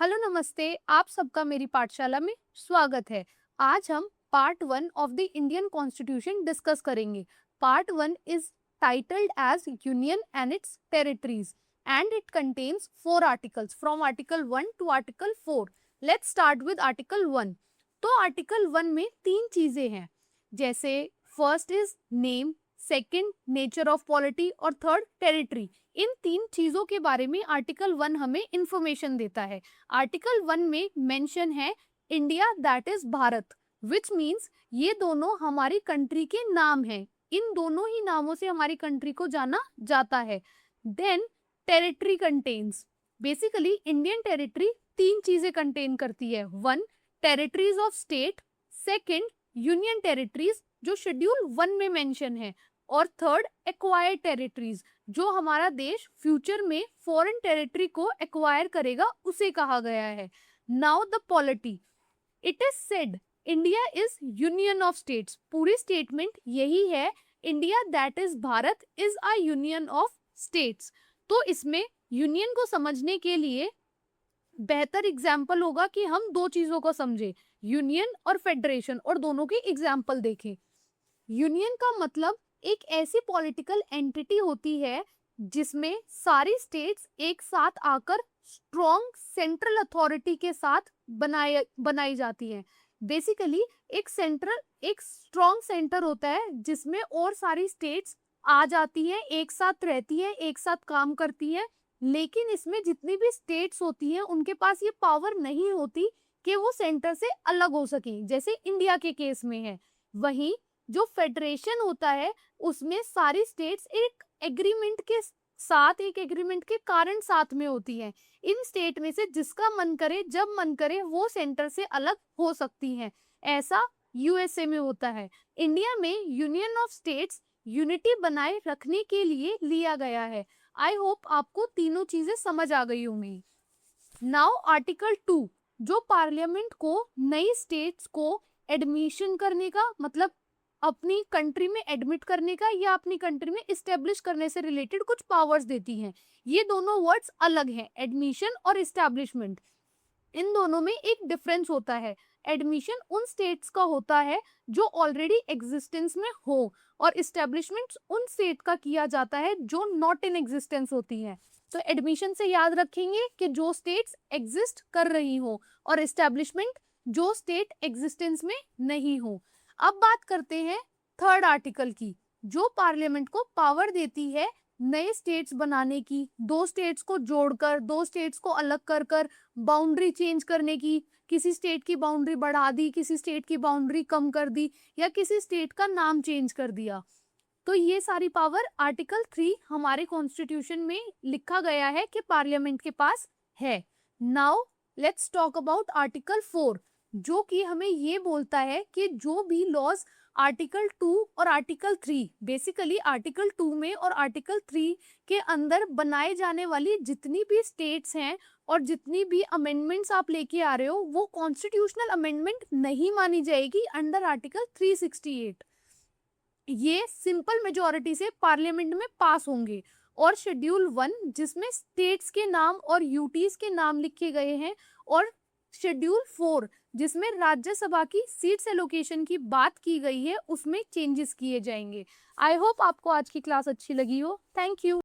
Hello नमस्ते, आप सबका मेरी पाठशाला में स्वागत है। आज हम part 1 of the Indian constitution discuss करेंगे। Part 1 is titled as union and its territories and it contains 4 articles from article 1 to article 4। Let's start with article 1। तो आर्टिकल 1 में 3 चीजें हैं, जैसे first is name, second nature of polity और third territory. इन 3 चीजों के बारे में आर्टिकल 1 हमें इंफॉर्मेशन देता है। आर्टिकल 1 में मेंशन है India that is Bharat, which means ये दोनों हमारी कंट्री के नाम हैं। इन दोनों ही नामों से हमारी कंट्री को जाना जाता है। Then territory contains, basically Indian territory 3 चीजें कंटेन करती है। 1 territories of state, second union territories जो शेड्यूल 1 में मेंशन है, और थर्ड एक्वायर्ड टेरिटरीज जो हमारा देश फ्यूचर में फॉरेन टेरिटरी को एक्वायर करेगा उसे कहा गया है। Now the polity, it is said India is union of states. पूरी स्टेटमेंट यही है, India that is Bharat is a union of states. तो इसमें यूनियन को समझने के लिए बेहतर एग्जाम्पल होगा कि हम 2 चीजों को समझें, यूनियन और फेडरेशन, और दोनों की एग्जाम्पल देखें। यूनियन का मतलब एक ऐसी पॉलिटिकल एंटिटी होती है जिसमें सारी स्टेट्स एक साथ आकर स्ट्रॉन्ग सेंट्रल अथॉरिटी के साथ बनाई जाती हैं। बेसिकली एक स्ट्रॉन्ग सेंटर होता है जिसमें और सारी स्टेट्स आ जाती हैं, एक साथ रहती है, एक साथ काम करती है। लेकिन इसमें जितनी भी स्टेट्स होती हैं उनके पास ये पावर नहीं होती कि वो सेंटर से अलग हो सके, जैसे इंडिया के केस में है। वहीं जो फेडरेशन होता है उसमें सारी स्टेट्स एक एग्रीमेंट के कारण साथ में होती हैं। इन स्टेट में से जिसका मन करे जब मन करे वो सेंटर से अलग हो सकती हैं। ऐसा यूएसए में होता है। इंडिया में यूनियन ऑफ स्टेट्स यूनिटी बनाए रखने के लिए लिया गया है। आई होप आपको तीनों चीजें समझ आ गई होंगी। नाउ आर्टिकल 2 जो पार्लियामेंट को नई स्टेट्स को एडमिशन करने का, मतलब अपनी कंट्री में एडमिट करने का या अपनी कंट्री में इस्टेब्लिश करने से रिलेटेड कुछ पावर्स देती हैं। ये दोनों वर्ड्स अलग हैं, एडमिशन और इस्टेब्लिशमेंट। इन दोनों में एक डिफरेंस होता है। एडमिशन उन स्टेट्स का होता है जो ऑलरेडी एग्जिस्टेंस में हो, और इस्टेब्लिशमेंट उन स्टेट का किया जाता है जो नॉट इन एग्जिस्टेंस होती हैं। तो एडमिशन से याद रखेंगे कि जो स्टेट्स एग्जिस्ट कर रही हो, और इस्टेब्लिशमेंट जो स्टेट एग्जिस्टेंस में नहीं हो। अब बात करते हैं थर्ड आर्टिकल की, जो पार्लियामेंट को पावर देती है नए स्टेट्स बनाने की, 2 स्टेट्स को जोड़कर, 2 स्टेट्स को अलग कर बाउंड्री चेंज करने की। किसी स्टेट की बाउंड्री बढ़ा दी, किसी स्टेट की बाउंड्री कम कर दी, या किसी स्टेट का नाम चेंज कर दिया। तो ये सारी पावर आर्टिकल 3 हमारे कॉन्स्टिट्यूशन में लिखा गया है कि पार्लियामेंट के पास है। Now let's talk about article 4, जो कि हमें ये बोलता है कि जो भी लॉज आर्टिकल 2 और आर्टिकल 3, बेसिकली आर्टिकल 2 में और आर्टिकल 3 के अंदर बनाए जाने वाली जितनी भी स्टेट्स हैं और जितनी भी अमेंडमेंट्स आप लेके आ रहे हो, वो कॉन्स्टिट्यूशनल अमेंडमेंट नहीं मानी जाएगी अंडर आर्टिकल 368। ये सिंपल मेजोरिटी से पार्लियामेंट में पास होंगे। और शेड्यूल 1 जिसमें स्टेट्स के नाम और यूटीज के नाम लिखे गए हैं, और शेड्यूल 4 जिसमें राज्यसभा की सीट्स एलोकेशन की बात की गई है, उसमें चेंजेस किए जाएंगे। आई होप आपको आज की क्लास अच्छी लगी हो। Thank you.